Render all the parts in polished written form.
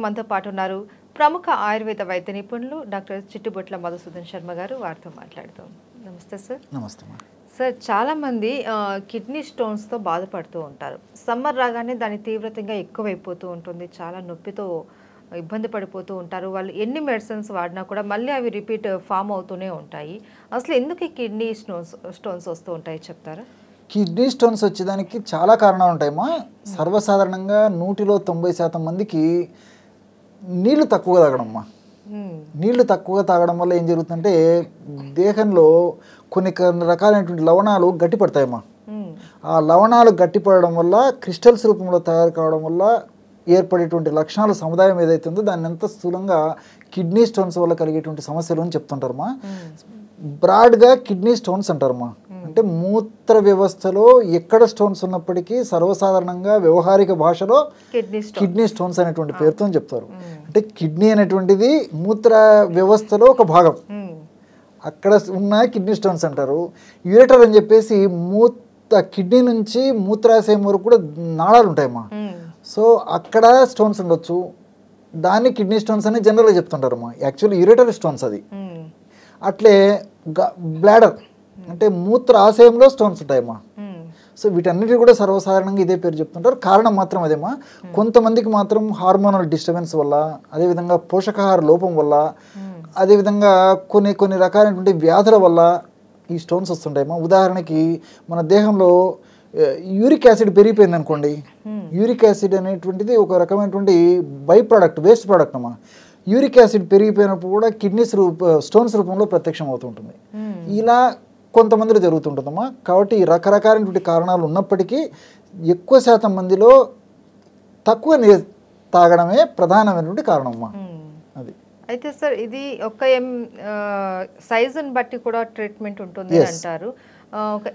మనతో పాటు ఉన్నారు ప్రముఖ ఆయుర్వేద వైద్య నిపుణులు డాక్టర్ చిట్టుబొట్ల మధుసూదన్ శర్మ గారు. వారితో మాట్లాడుతాం. నమస్తే సార్. నమస్తే సార్, చాలా మంది కిడ్నీ స్టోన్స్ తో బాధపడుతూ ఉంటారు. సమ్మర్ రాగానే దాని తీవ్రతంగా ఎక్కువైపోతూ ఉంటుంది. చాలా నొప్పితో ఇబ్బంది పడిపోతూ ఉంటారు. వాళ్ళు ఎన్ని మెడిసిన్స్ వాడినా కూడా మళ్ళీ అవి రిపీట్ ఫామ్ అవుతూనే ఉంటాయి. అసలు ఎందుకు ఈ కిడ్నీ స్టోన్స్ వస్తూ ఉంటాయి చెప్తారా? కిడ్నీ స్టోన్స్ వచ్చేదానికి చాలా కారణాలు ఉంటాయమ్మా. సర్వసాధారణంగా 190% మందికి నీళ్లు తక్కువగా తాగడమ్మా. నీళ్లు తక్కువగా తాగడం వల్ల ఏం జరుగుతుందంటే దేహంలో కొన్ని రకాలైనటువంటి లవణాలు గట్టిపడతాయమ్మా. ఆ లవణాలు గట్టిపడడం వల్ల క్రిస్టల్స్ రూపంలో తయారు కావడం వల్ల ఏర్పడేటువంటి లక్షణాల సముదాయం ఏదైతే ఉందో దాన్ని ఎంత స్థూలంగా కిడ్నీ స్టోన్స్ వల్ల కలిగేటువంటి సమస్యలు అని చెప్తుంటారమ్మా. బ్రాడ్గా కిడ్నీ స్టోన్స్ అంటారమ్మా. అంటే మూత్ర వ్యవస్థలో ఎక్కడ స్టోన్స్ ఉన్నప్పటికీ సర్వసాధారణంగా వ్యవహారిక భాషలో కిడ్నీ స్టోన్స్ అనేటువంటి పేరుతో చెప్తారు. అంటే కిడ్నీ అనేటువంటిది మూత్ర వ్యవస్థలో ఒక భాగం, అక్కడ ఉన్న కిడ్నీ స్టోన్స్ అంటారు. యూరేటర్ అని చెప్పేసి కిడ్నీ నుంచి మూత్రాశయం వరకు కూడా నాళాలు ఉంటాయమ్మా. సో అక్కడ స్టోన్స్ ఉండొచ్చు, దాన్ని కిడ్నీ స్టోన్స్ అని జనరల్గా చెప్తుంటారమ్మా. యాక్చువల్లీ యూరేటర్ స్టోన్స్ అది. అట్లే బ్లాడర్ అంటే మూత్ర ఆశయంలో స్టోన్స్ ఉంటాయమ్మా. సో వీటన్నిటి కూడా సర్వసాధారణంగా ఇదే పేరు చెప్తుంటారు. కారణం మాత్రం అదేమా, కొంతమందికి మాత్రం హార్మోనల్ డిస్టర్బెన్స్ వల్ల, అదేవిధంగా పోషకాహార లోపం వల్ల, అదేవిధంగా కొన్ని రకాలైనటువంటి వ్యాధుల వల్ల ఈ స్టోన్స్ వస్తుంటాయమ్మా. ఉదాహరణకి మన దేహంలో యూరిక్ యాసిడ్ పెరిగిపోయింది అనుకోండి. యూరిక్ యాసిడ్ అనేటువంటిది ఒక రకమైనటువంటి బై ప్రోడక్ట్, వేస్ట్ ప్రోడక్ట్ అమ్మా. యూరిక్ యాసిడ్ పెరిగిపోయినప్పుడు కూడా కిడ్నీస్ స్టోన్స్ రూపంలో ప్రత్యక్షం అవుతుంటుంది. ఇలా కొంతమందిలో జరుగుతుంటుందమ్మా. కాబట్టి రకరకాలైనటువంటి కారణాలు ఉన్నప్పటికీ ఎక్కువ శాతం మందిలో తక్కువ నీరు తాగడమే ప్రధానమైనటువంటి కారణమమ్మా. అది అయితే సార్, ఇది ఒక సైజుని బట్టి కూడా ట్రీట్మెంట్ ఉంటుంది అంటారు. ఒక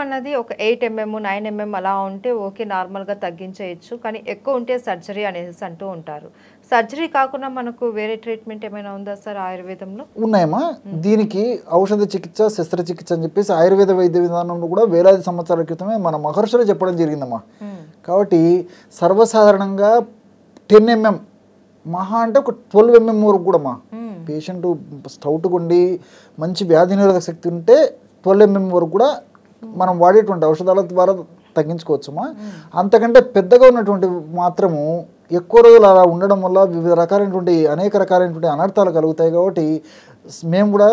అన్నది ఒక 8 mm 9 mm అలా ఉంటే ఓకే, నార్మల్గా తగ్గించేయచ్చు. కానీ ఎక్కువ ఉంటే సర్జరీ అనేసి అంటూ ఉంటారు. సర్జరీ కాకుండా మనకు వేరే ట్రీట్మెంట్ ఏమైనా ఉందా సార్ ఆయుర్వేదంలో? ఉన్నాయమ్మా. దీనికి ఔషధ చికిత్స, శస్త్రచికిత్స అని చెప్పేసి ఆయుర్వేద వైద్య విధానంలో కూడా వేలాది సంవత్సరాల క్రితమే మన మహర్షులు చెప్పడం జరిగిందమ్మా. కాబట్టి సర్వసాధారణంగా 10 mm మహా అంటే ఒక 12 mm వరకు కూడా అమ్మా. పేషెంట్ స్టౌట్గా ఉండి మంచి వ్యాధి నిరోధక శక్తి ఉంటే 12 mm వరకు కూడా మనం వాడేటువంటి ఔషధాల ద్వారా తగ్గించుకోవచ్చమ్మా. అంతకంటే పెద్దగా ఉన్నటువంటి మాత్రము ఎక్కువ రోజులు అలా ఉండడం వల్ల వివిధ రకాలైనటువంటి అనేక రకాలైనటువంటి అనర్థాలు కలుగుతాయి. కాబట్టి మేము కూడా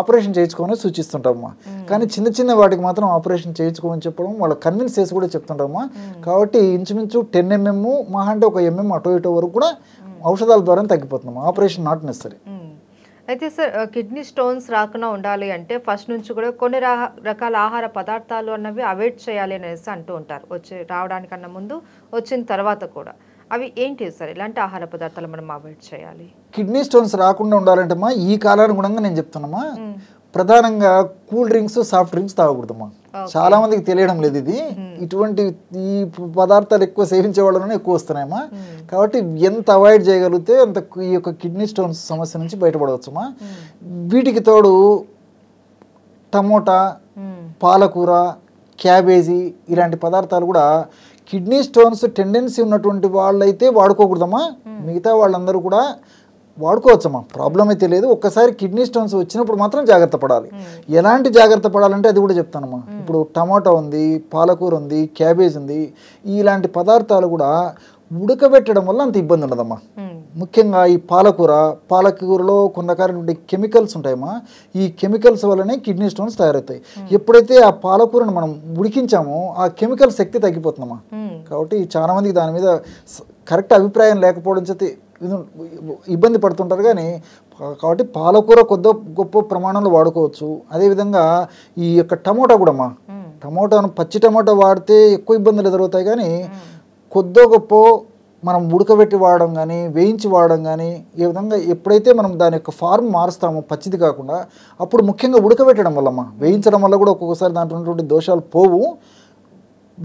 ఆపరేషన్ చేయించుకోమని సూచిస్తుంటామమ్మా. కానీ చిన్న చిన్న వాటికి మాత్రం ఆపరేషన్ చేయించుకోమని చెప్పడం, వాళ్ళు కన్విన్స్ చేసి కూడా చెప్తుంటామమ్మా. కాబట్టి ఇంచుమించు 10 mm మహా అంటే ఒక mm అటో ఇటో వరకు కూడా ఔషధాల ద్వారా తగ్గిపోతున్నాం. Operation not necessary. అయితే సార్, కిడ్నీ స్టోన్స్ రాకుండా ఉండాలి అంటే ఫస్ట్ నుంచి కూడా కొన్ని రకాల ఆహార పదార్థాలు అన్నవి అవాయిడ్ చేయాలి అనేసి అంటూ ఉంటారు. రావడానికన్నా ముందు, వచ్చిన తర్వాత కూడా. అవి ఏంటి సార్? ఇలాంటి ఆహార పదార్థాలు మనం అవాయిడ్ చేయాలి? కిడ్నీ స్టోన్స్ రాకుండా ఉండాలంటమ్మా ఈ కాలానుగుణంగా నేను చెప్తున్నామా, ప్రధానంగా కూల్ డ్రింక్స్, సాఫ్ట్ డ్రింక్స్ తాగకూడదమ్మా. చాలా మందికి తెలియడం లేదు ఇది. ఇటువంటి ఈ పదార్థాలు ఎక్కువ సేవించే వాళ్ళనే ఎక్కువ వస్తున్నాయమ్మా. కాబట్టి ఎంత అవాయిడ్ చేయగలిగితే అంత ఈ యొక్క కిడ్నీ స్టోన్స్ సమస్య నుంచి బయటపడవచ్చమ్మా. వీటికి తోడు టమోటా, పాలకూర, క్యాబేజీ ఇలాంటి పదార్థాలు కూడా కిడ్నీ స్టోన్స్ టెండెన్సీ ఉన్నటువంటి వాళ్ళైతే వాడుకోకూడదమ్మా. మిగతా వాళ్ళందరూ కూడా వాడుకోవచ్చమ్మా, ప్రాబ్లం అయితే లేదు. ఒక్కసారి కిడ్నీ స్టోన్స్ వచ్చినప్పుడు మాత్రం జాగ్రత్త పడాలి. ఎలాంటి జాగ్రత్త పడాలంటే అది కూడా చెప్తానమ్మా. ఇప్పుడు టమాటా ఉంది, పాలకూర ఉంది, క్యాబేజ్ ఉంది. ఇలాంటి పదార్థాలు కూడా ఉడకబెట్టడం వల్ల అంత ఇబ్బంది ఉండదమ్మా. ముఖ్యంగా ఈ పాలకూరలో కొన్ని రకాలైనటువంటి కెమికల్స్ ఉంటాయమ్మా. ఈ కెమికల్స్ వల్లనే కిడ్నీ స్టోన్స్ తయారవుతాయి. ఎప్పుడైతే ఆ పాలకూరను మనం ఉడికించామో ఆ కెమికల్ శక్తి తగ్గిపోతుందమ్మా. కాబట్టి చాలా మందికి దాని మీద కరెక్ట్ అభిప్రాయం లేకపోవడం చేతి ఇబ్బంది పడుతుంటారు. కానీ కాబట్టి పాలకూర కొద్ది గొప్ప ప్రమాణంలో వాడుకోవచ్చు. అదేవిధంగా ఈ యొక్క టమోటా కూడా అమ్మా, టమోటాను పచ్చి టమోటా వాడితే ఎక్కువ ఇబ్బందులు ఎదురవుతాయి. కానీ కొద్దో గొప్ప మనం ఉడకబెట్టి వాడడం కానీ, వేయించి వాడడం కానీ, ఈ విధంగా ఎప్పుడైతే మనం దాని యొక్క ఫార్మ్ మారుస్తామో పచ్చిది కాకుండా, అప్పుడు ముఖ్యంగా ఉడకబెట్టడం వల్లమ్మా, వేయించడం వల్ల కూడా ఒక్కొక్కసారి దాంట్లో ఉన్నటువంటి దోషాలు పోవు.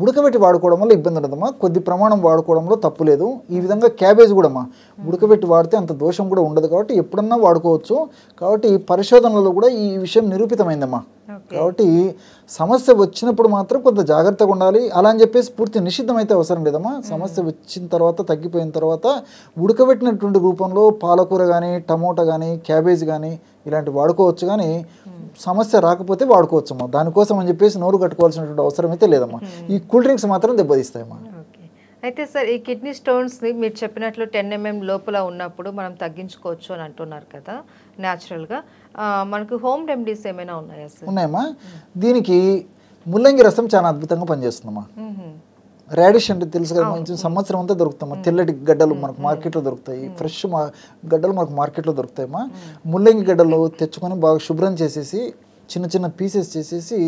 ఉడకబెట్టి వాడుకోవడం వల్ల ఇబ్బంది ఉండదమ్మా, కొద్ది ప్రమాణం వాడుకోవడంలో తప్పు లేదు. ఈ విధంగా క్యాబేజ్ కూడా అమ్మా ఉడకబెట్టి వాడితే అంత దోషం కూడా ఉండదు కాబట్టి ఎప్పుడన్నా వాడుకోవచ్చు. కాబట్టి పరిశోధనలలో కూడా ఈ విషయం నిరూపితమైందమ్మా. కాబట్టి సమస్య వచ్చినప్పుడు మాత్రం కొంత జాగ్రత్తగా ఉండాలి. అలా అని చెప్పేసి పూర్తి నిషిద్ధం అయితే అవసరం లేదమ్మా. సమస్య వచ్చిన తర్వాత తగ్గిపోయిన తర్వాత ఉడకబెట్టినటువంటి రూపంలో పాలకూర కానీ, టమోటా కానీ, క్యాబేజ్ కానీ ఇలాంటివి వాడుకోవచ్చు. కానీ సమస్య రాకపోతే వాడుకోవచ్చమ్మా. దానికోసం అని చెప్పేసి నోరు కట్టుకోవాల్సినటువంటి అవసరం అయితే లేదమ్మా. ఈ కూల్ డ్రింక్స్ మాత్రం దెబ్బతీస్తాయమ్మా. అయితే సార్ ఈ కిడ్నీ స్టోన్స్ని మీరు చెప్పినట్లు 10 mm లోపల ఉన్నప్పుడు మనం తగ్గించుకోవచ్చు అని అంటున్నారు కదా న్యాచురల్గా. మనకు హోమ్ రెమెడీస్ ఏమైనా ఉన్నాయా సార్? ఉన్నాయమ్మా. దీనికి ముల్లంగి రసం చాలా అద్భుతంగా పనిచేస్తుందమ్మా. రాడిష్ అంటే తెలుసు కదా, మంచి సంవత్సరం అంతా దొరుకుతామా. తెల్లటి గడ్డలు మనకు మార్కెట్లో దొరుకుతాయి, ఫ్రెష్ గడ్డలు మనకు మార్కెట్లో దొరుకుతాయమ్మా. ముల్లంగి గడ్డలు తెచ్చుకొని బాగా శుభ్రం చేసేసి చిన్న చిన్న పీసెస్ చేసేసి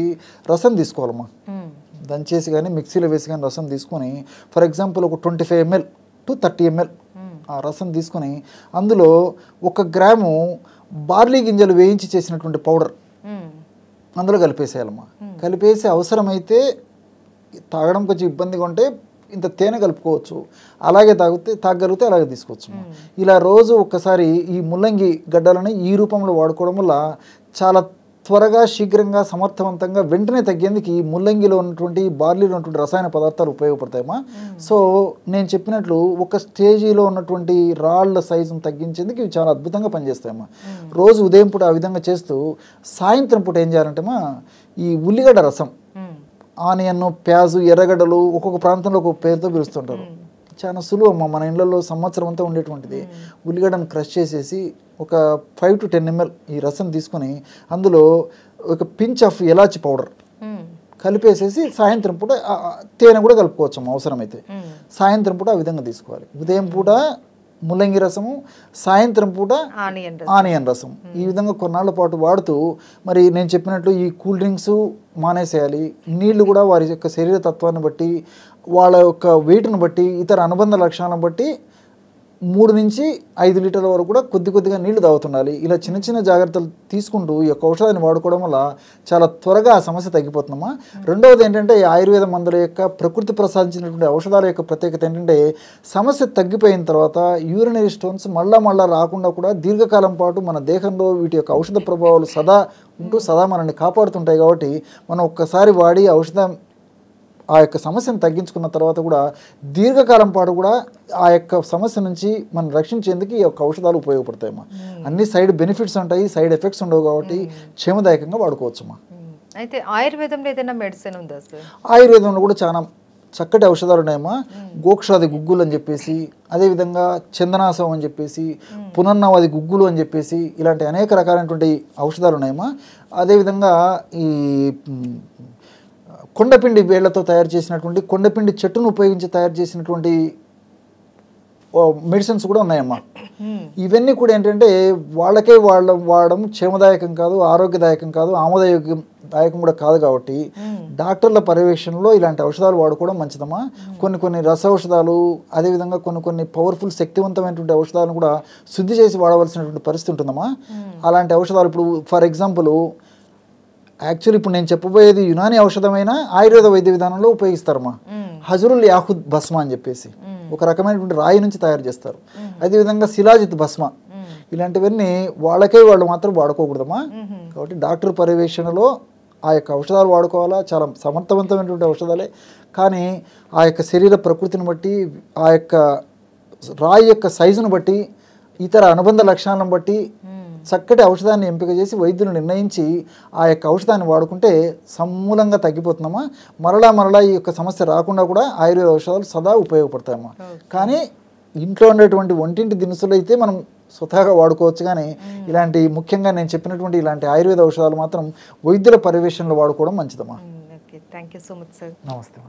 రసం తీసుకోవాలమ్మా. దంచేసి కానీ మిక్సీలో వేసి కానీ రసం తీసుకొని ఫర్ ఎగ్జాంపుల్ ఒక 25 ml to 30 ml ఆ రసం తీసుకొని అందులో 1 గ్రాము బార్లీ గింజలు వేయించి చేసినటువంటి పౌడర్ అందులో కలిపేసేయాలమ్మా. కలిపేసి అవసరమైతే తాగడం కొంచెం ఇబ్బందిగా ఉంటే ఇంత తేనె కలుపుకోవచ్చు, అలాగే తాగగలిగితే అలాగే తీసుకోవచ్చు. ఇలా రోజు ఒక్కసారి ఈ ముల్లంగి గడ్డలని ఈ రూపంలో వాడుకోవడం వల్ల చాలా త్వరగా శీఘ్రంగా సమర్థవంతంగా వెంటనే తగ్గేందుకు ఈ ముల్లంగిలో ఉన్నటువంటి బార్లీలో ఉన్నటువంటి రసాయన పదార్థాలు ఉపయోగపడతాయమ్మా. సో నేను చెప్పినట్లు ఒక స్టేజీలో ఉన్నటువంటి రాళ్ళ సైజును తగ్గించేందుకు ఇవి చాలా అద్భుతంగా పనిచేస్తాయమ్మా. రోజు ఉదయం పూట ఆ విధంగా చేస్తూ సాయంత్రం పూట ఏం చేయాలంటేమా ఈ ఉల్లిగడ్డ రసం, ఆనియన్, ప్యాజు, ఎర్రగడ్డలు ఒక్కొక్క ప్రాంతంలో ఒక్కొక్క పేరుతో పిలుస్తుంటారు. చాలా సులువు అమ్మ, మన ఇళ్లలో సంవత్సరం అంతా ఉండేటువంటిది. ఉల్లిగడ్డను క్రష్ చేసేసి ఒక 5 to 10 ml ఈ రసం తీసుకొని అందులో ఒక పించ్ ఆఫ్ ఎలాచి పౌడర్ కలిపేసేసి సాయంత్రం పూట తేనె కూడా కలుపుకోవచ్చు అమ్మ అవసరమైతే. సాయంత్రం పూట ఆ విధంగా తీసుకోవాలి. ఉదయం పూట ముల్లంగి రసము, సాయంత్రం పూట ఆనియన్ రసం. ఈ విధంగా కొన్నాళ్ళ పాటు వాడుతూ మరి నేను చెప్పినట్లు ఈ కూల్ డ్రింక్స్ మానేసేయాలి. నీళ్లు కూడా వారి యొక్క శరీర తత్వాన్ని బట్టి, వాళ్ళ యొక్క వెయిట్ను బట్టి, ఇతర అనుబంధ లక్షణాలను బట్టి 3 నుంచి 5 లీటర్ల వరకు కూడా కొద్దిగా నీళ్లు తాగుతుండాలి. ఇలా చిన్న చిన్న జాగ్రత్తలు తీసుకుంటూ ఈ యొక్క ఔషధాన్ని వాడుకోవడం వల్ల చాలా త్వరగా ఆ సమస్య తగ్గిపోతుందమ్మా. రెండవది ఏంటంటే ఈ ఆయుర్వేద మందుల యొక్క ప్రకృతి ప్రసాదించినటువంటి ఔషధాల యొక్క ప్రత్యేకత ఏంటంటే సమస్య తగ్గిపోయిన తర్వాత యూరినరీ స్టోన్స్ మళ్ళా రాకుండా కూడా దీర్ఘకాలం పాటు మన దేహంలో వీటి యొక్క ఔషధ ప్రభావాలు సదా మనల్ని కాపాడుతుంటాయి. కాబట్టి మనం ఒక్కసారి వాడి ఔషధం ఆ యొక్క సమస్యను తగ్గించుకున్న తర్వాత కూడా దీర్ఘకాలం పాటు కూడా ఆ యొక్క సమస్య నుంచి మనం రక్షించేందుకు ఈ యొక్క ఔషధాలు ఉపయోగపడతాయమ్మా. అన్ని సైడ్ బెనిఫిట్స్ ఉంటాయి, సైడ్ ఎఫెక్ట్స్ ఉండవు కాబట్టి క్షేమదాయకంగా వాడుకోవచ్చమ్మా. అయితే ఆయుర్వేదంలో ఏదైనా మెడిసిన్ ఉందా సార్? ఆయుర్వేదంలో కూడా చాలా చక్కటి ఔషధాలు ఉన్నాయమ్మా. గోక్షాది గుగ్గులు అని చెప్పేసి, అదేవిధంగా చందనాసం అని చెప్పేసి, పునర్నవాది గుగ్గులు అని చెప్పేసి ఇలాంటి అనేక రకాలైనటువంటి ఔషధాలు ఉన్నాయమ్మా. అదేవిధంగా ఈ కొండపిండి వేళ్లతో తయారు చేసినటువంటి కొండపిండి చెట్టును ఉపయోగించి తయారు చేసినటువంటి మెడిసిన్స్ కూడా ఉన్నాయమ్మా. ఇవన్నీ కూడా ఏంటంటే వాళ్ళకే వాడడం క్షేమదాయకం కాదు, ఆరోగ్యదాయకం కాదు, ఆమోదయోగ్యదాయకం కూడా కాదు. కాబట్టి డాక్టర్ల పర్యవేక్షణలో ఇలాంటి ఔషధాలు వాడుకోవడం మంచిదమ్మా. కొన్ని రస ఔషధాలు, అదేవిధంగా కొన్ని పవర్ఫుల్ శక్తివంతమైనటువంటి ఔషధాలను కూడా శుద్ధి చేసి వాడవలసినటువంటి పరిస్థితి ఉంటుందమ్మా. అలాంటి ఔషధాలు ఇప్పుడు ఫర్ ఎగ్జాంపుల్ యాక్చువల్లీ ఇప్పుడు నేను చెప్పబోయేది యునాని ఔషధమైన ఆయుర్వేద వైద్య విధానంలో ఉపయోగిస్తారమ్మా. హజరుల్ యాహుద్ భస్మ అని చెప్పేసి ఒక రకమైనటువంటి రాయి నుంచి తయారు చేస్తారు. అదేవిధంగా శిలాజిత్ భస్మ, ఇలాంటివన్నీ వాళ్ళు మాత్రం వాడుకోకూడదమ్మా. కాబట్టి డాక్టర్ పర్యవేక్షణలో ఆ యొక్క ఔషధాలు వాడుకోవాలా. చాలా సమర్థవంతమైనటువంటి ఔషధాలే, కానీ ఆ యొక్క శరీర ప్రకృతిని బట్టి, ఆ యొక్క రాయి యొక్క సైజును బట్టి, ఇతర అనుబంధ లక్షణాలను బట్టి చక్కటి ఔషధాన్ని ఎంపిక చేసి వైద్యులు నిర్ణయించి ఆ యొక్క ఔషధాన్ని వాడుకుంటే సమూలంగా తగ్గిపోతుందమ్మా. మరలా ఈ యొక్క సమస్య రాకుండా కూడా ఆయుర్వేద ఔషధాలు సదా ఉపయోగపడతాయమ్మా. కానీ ఇంట్లో ఉండేటువంటి వంటింటి దినుసులు అయితే మనం స్వతహాగా వాడుకోవచ్చు. కానీ ఇలాంటి ముఖ్యంగా నేను చెప్పినటువంటి ఇలాంటి ఆయుర్వేద ఔషధాలు మాత్రం వైద్యుల పర్యవేక్షణలో వాడుకోవడం మంచిదమ్మా. Thank you so much sir. నమస్తే.